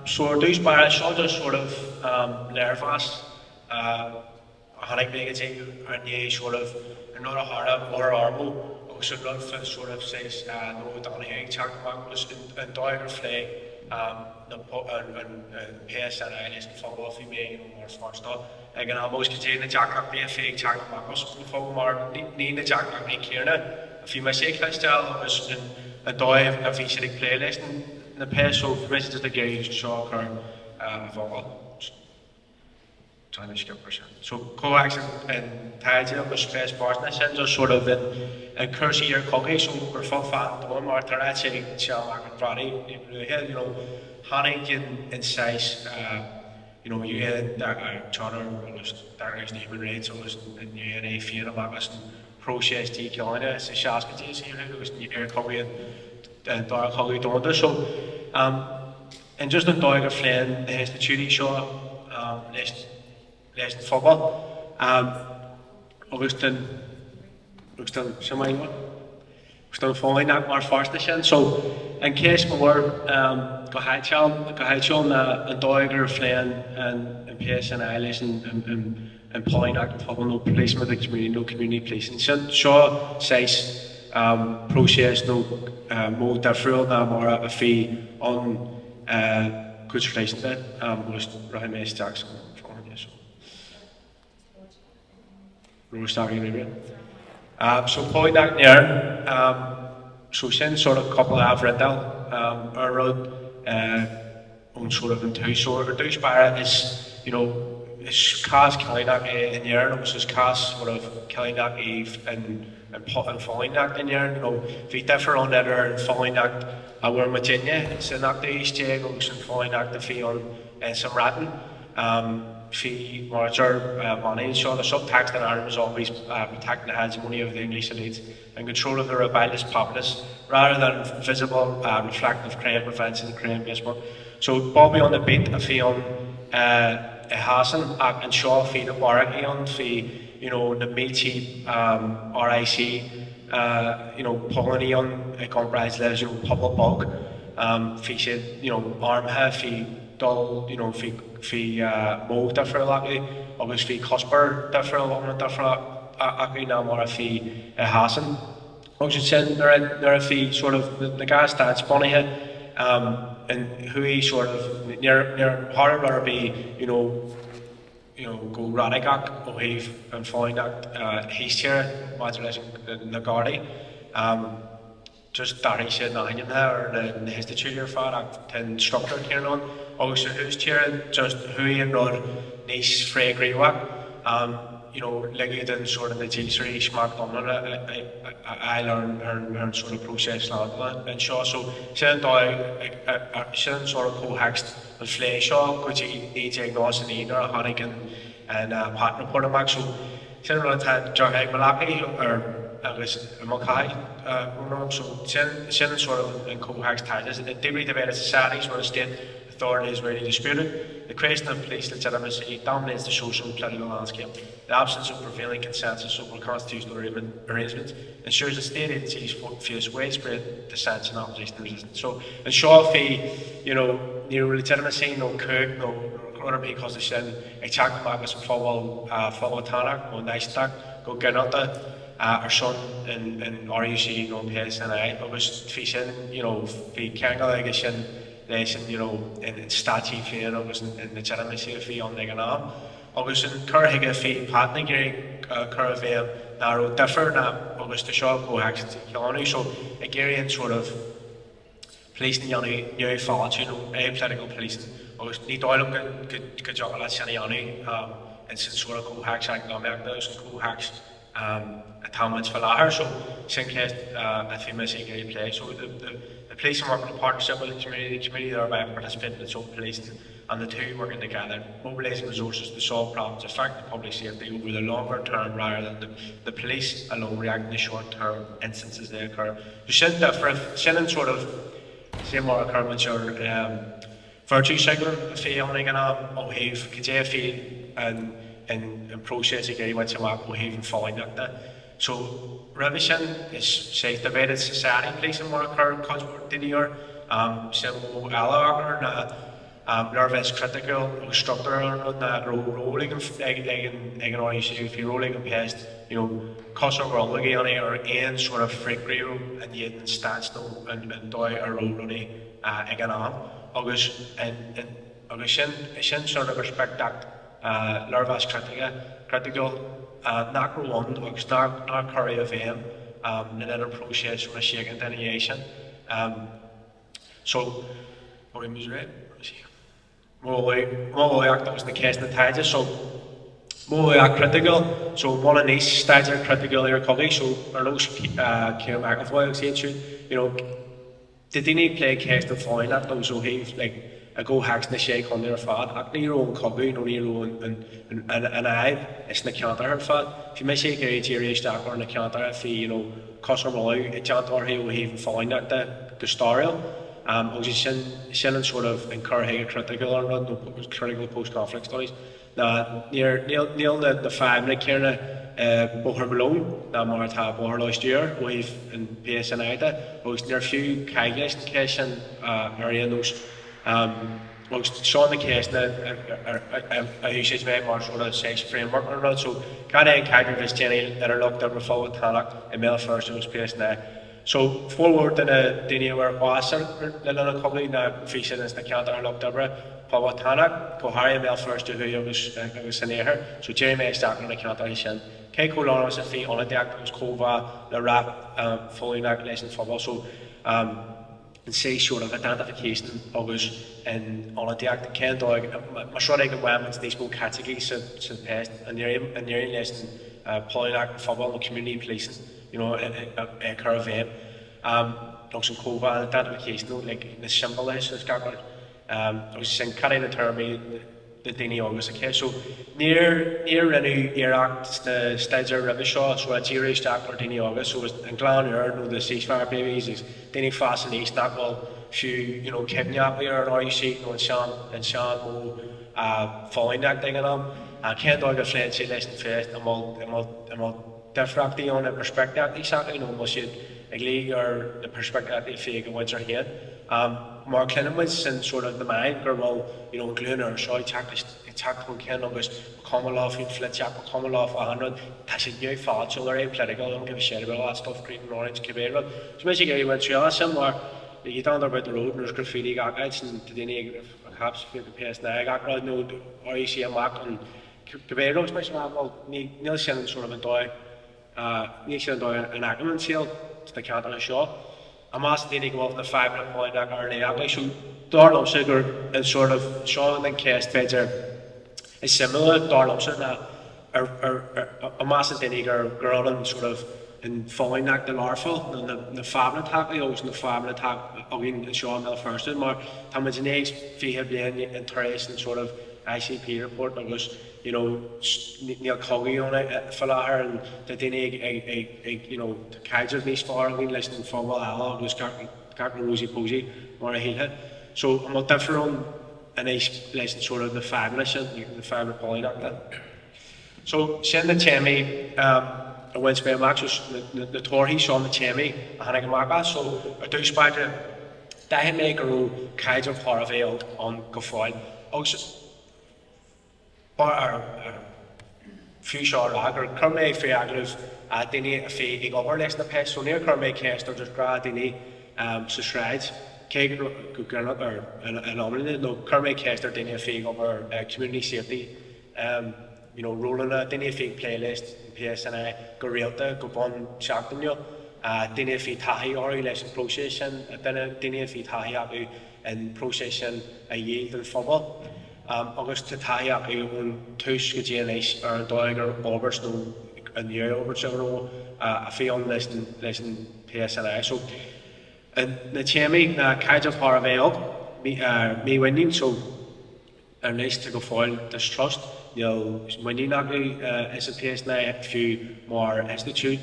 So these bars are just sort of nervous. Hannig negative and ye sort of not a hard or armo. Also not for sort of says no down here check mark was in dire flay the and PS and I listen for what we may more for stuff. I can almost get in the jack up be a fake check mark was for more need the jack up in Kierna. If you may say style was in a dive a featuring playlist and the PS so for messages the gauge shock or vocal. Trying to skip percent. So coax and tidy up with space partners and just sort of in curse year cookie so we're full fan the one more third say shall market Friday you know honey in size you know you had that charter was there is human rates so was in you had a fear of us and process the Carolina it's a shask to see who was air cookie and dark cookie don't so and just in dog a flame the institute show lezen football. Augustin somebody Augustin following that more first edition. So in case more go high na and Doiger Flynn and PS and Eilish and pulling out football no policeman the community no community policing. So sure says process no more different na more a fee on good relation that was Ryan S. Jackson. So point that near so since sort of couple of Avrendal road on sort of in two sort of douche bar is you know it's cast killing that in year and was cast sort of killing that Eve and following that in year you know if you differ on that or following that we're Virginia so not the East Jagos and following that the field and some ratting fee marcher money so the subtext in Ireland is always protecting the hegemony of the English elite and control of the rebellious populace rather than visible reflective crime prevention and crime based work. So Bobby on the beat a fee on Hassan and Shaw fee the Barrack on fee you know the Meaty RIC you know Polony on a comprised letters you know public bulk fee said you know arm fee dull you know fee mo different lucky obviously Cosper different one different actually now more a fee Hassan also said they're a fee sort of the gas that's funny here and who he sort of near harder be you know go Radagak or he and find that he's here in the Gardy just Darry said nothing in there or the institute for that ten structure here on also who's cheering just who you know nice free agree with you know like then sort of the G3 smart on I learn sort of process and so send sort of co-hexed and flesh off which he needs diagnose and either Hannigan and partner put him so send around had Jarhag Malaki or was Mackay so send sort of in co-hexed ties and they read about societies where the state authority is really disputed. The question of police legitimacy dominates the social and political landscape. The absence of prevailing consensus over constitutional arrangements ensures that state agencies face widespread dissent and opposition and resistance. So, in short, you know, legitimacy, no coup, no order because they send a check back with some football Tanak, go nice stack, go get out there. Our son in RUC, no PS and I was facing, you know, the Kangalagation. Lesson, you know, in statue fear, was in legitimacy fee on the ganam. Was in Curhiga fee, Patney Gary, Curve, narrow differ, was the shop go access to so a Garian sort of policing Yanni, new thoughts, you know, a political policing. Was need oil good job at Shaniani, and since sort of co-hacks, I can make those co-hacks. At how much for her, so Sinclair I think I say great play. So the policing working in partnership with the community thereby participating in its own policing and the two working together, mobilising resources to solve problems affecting public safety over the longer term rather than the police alone reacting to short term instances they occur. So sending sort of same more occurrence or virtue cycling failing and have feel and process again when some will even falling like that. So revision is say divided society plays a more occur because we're did here some allow nervous critical structure na rolling ag an REC fi rolling an pest cosar rolling ani or ein sort of freak real and yet stats no and doi a rolling ag an arm agus agus sin sort of respect that nervous critical knock one agus knock curry of him in another process from a shaking delineation so what was right More act was the case in the tides, so more critical. So one of these stats are critical here, colleague. So our those Kieran McAvoy said did they need play case to find that those who have like a go hacks in the shake on their fat. Acne your own copy, no your own and I it's the counter her fat. If you may say a area stack or in the counter if customer a counter he will even find that the story. Ook sin sort of encourage critical or not critical post-conflict studies. Neil the family Kierna boher below na mar ta boher last year we've in PSNI was near few kaigas in case and area those was saw the case that I usually make more sort of safe framework or not so kind of kaiga this Jenny that are looked up before with Tanak email first was PSNI. So forward in a dini where wasser in a couple of features in the counter looked over Pawatana, Kohari mail first to who was in here. So Jeremy started on the counter Shin. Keiko Lawrence a fee on a deck was Kova, the rap following that lesson football. So and say short of identification August and on a deck the Ken dog my short egg women's these both categories so past and near lesson Polynac football and community policing. A curve aim. Some Kova identification, like the symbol is got I was saying cutting the term the Dini August okay. So near Iraq the Stager Rivishaw, so a Jerry Stack or Dini August, so was in Glan no the ceasefire babies is Dini fascination that will few kidnap here or you see and Sean following that thing and I can't dog a friend say lesson first and we'll differently on a perspective exactly must you agree or the perspective they fake and what's our head Mark Lennon was in sort of the mind or well including or so tactical can always come off in flit jack come off 100 that's a new thought so they're political don't give a shit about all that stuff green and orange Quebec so basically went through somewhere you down there about the road and there's graffiti guys and today perhaps if you pass now got right no or you see a mark on Quebec was well Neil Shannon sort of enjoy Nation an argument seal to the counter a shot. A mass didn't go off the 5 point that early actually so Darlop Sugar is sort of showing and cast better is similar Darlop Sugar a mass didn't girl and sort of in following that the larval and the farm attack I always in the farm attack again Sean Mel first and more Tamaginase fee have been interesting sort of ICP report that was Neil Coggy on it for her and that they need the Kaiser's nice far and listening from well was got rosy posy or a hill so I'm not different a nice lesson sort of the fabulous the fabric poly like that so send the Chemi a Wednesday match was the tour he saw the Chemi a Hannah Marga so a do spider that make a Kaiser Horvail on Gofoil also few short or currently free aggressive dini a fee over next the pest so near currently cast or just grad dini subscribes cake or anomaly no currently cast or dini a fee over community safety rolling a dini a fee playlist PSNI go realta go on shacking you dini a fee tahi or election procession then dini a fee tahi abu and procession a yield and football August to tie up a tush GNH or dog or overs no and the overs a fee on lesson PSNI so and the Chemi kind of Harvey me winning so a nice to go foil distrust winning as a PSNI a few more institute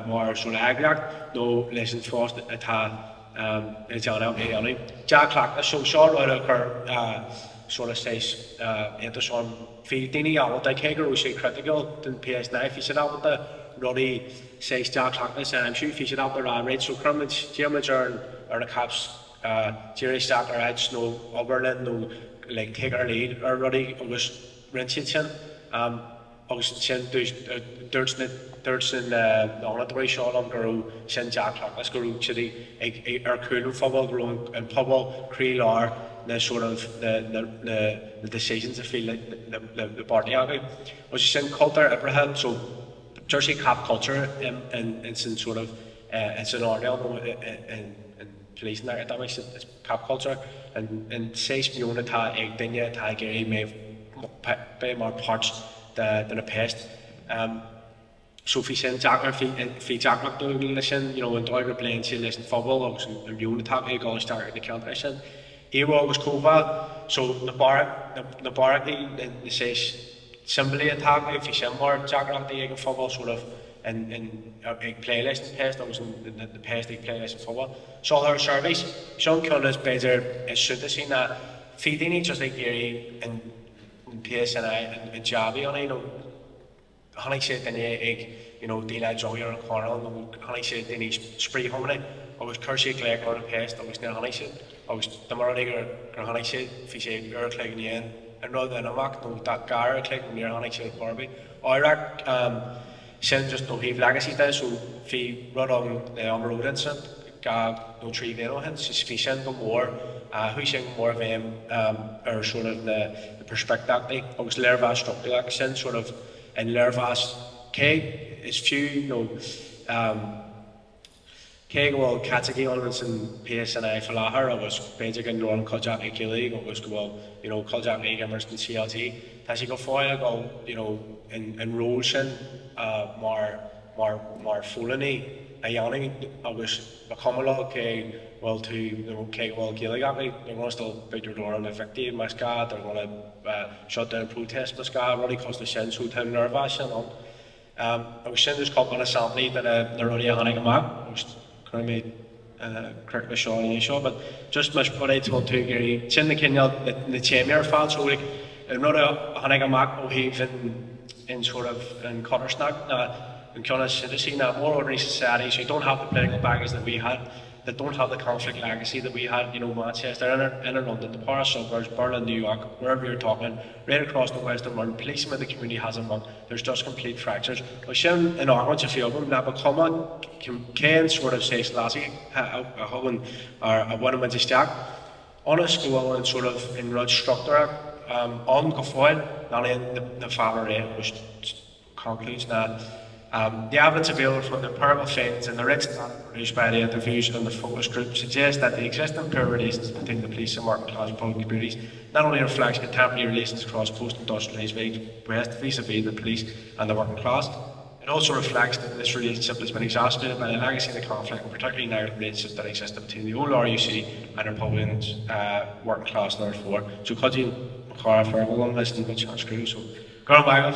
more sort of aggregate no lesson first at it's on Jack Clark so short occur sort of says into Dini out I can't go say critical than PS9 if you sit out with the Roddy says Jack Clarkness and I'm sure if you sit out the rate so Crumage Germans are the caps Jerry Stacker had snow Oberlin no like take our lead already agus rinse sin agus sin dúirsin anadóí seo an gurú sin deachlach as gurú si ar coolú phobal gurú an pobl crí lár the sort of the decisions I feel like the party again was sin culture Abraham so Jersey cap culture in some sort of it's an ordeal in policing academics it's cap culture and 6 million ta ag dinge ta geri may be more parts than a pest so fi sin jacker fi jacker do listen you know when dog playing to listen football or some immune ta ag all start the competition Ewa was Kova, so the bar the says simply attack if you send more jacker the egg football sort of and a playlist past that was the past the playlist football. So our service, Sean Cullen's better is should have seen that feeding just like Gary and PSNI and Javi on you know honey said then egg you know daylight joy or corner and honey said then he spray home I was cursing like on the past I was near honey said I was the morning or honey said if you say you're clicking in and rather than a mock no that gar clicking near honey said Barbie or send just no heave legacy there so if you run on the road incident no tree veil hence if you send them more who sing more of them or sort of the perspective they I was lervas structure like send sort of and lervas K is few you know Keg well category elements in PSNI for her I was basically Northern Kojak League I was well you know Kojak League Emerson CLT as you go forward go you know in roles in more fully a yawning I was become a lot okay well to you know Keg well Gilligan they're going to still beat your door on effective mascot they're going to shut down protest mascot really cause the sense who time nervous and on I was saying this couple of assembly that they're already having a map I made correctly show but just much what I told to Gary it's the Kenya the chamber file so like not a having a map in sort of in Cuttersnack in Kenya city now more ordinary society so you don't have the political baggage that we had that don't have the conflict legacy that we had you know Manchester in London the Paris suburbs Berlin New York wherever you're talking right across the western world policing the community hasn't won there's just complete fractures but Shem in Ireland a few of them now become on can sort of say Lassie a husband or a one of stack on a school and sort of in road structure on Gafoil not in the family which concludes that the evidence available from the empirical findings and the written data produced by the interviews and the focus group suggests that the existing peer relations between the police and working class public communities not only reflects contemporary relations across post-industrialised West vis-a-vis the police and the working class, it also reflects that this relationship has been exacerbated by the legacy of the conflict and particularly negative relationships that existed between the old RUC and Republicans working class therefore. So could you McCara for everyone listening to Chance Crew, so go on back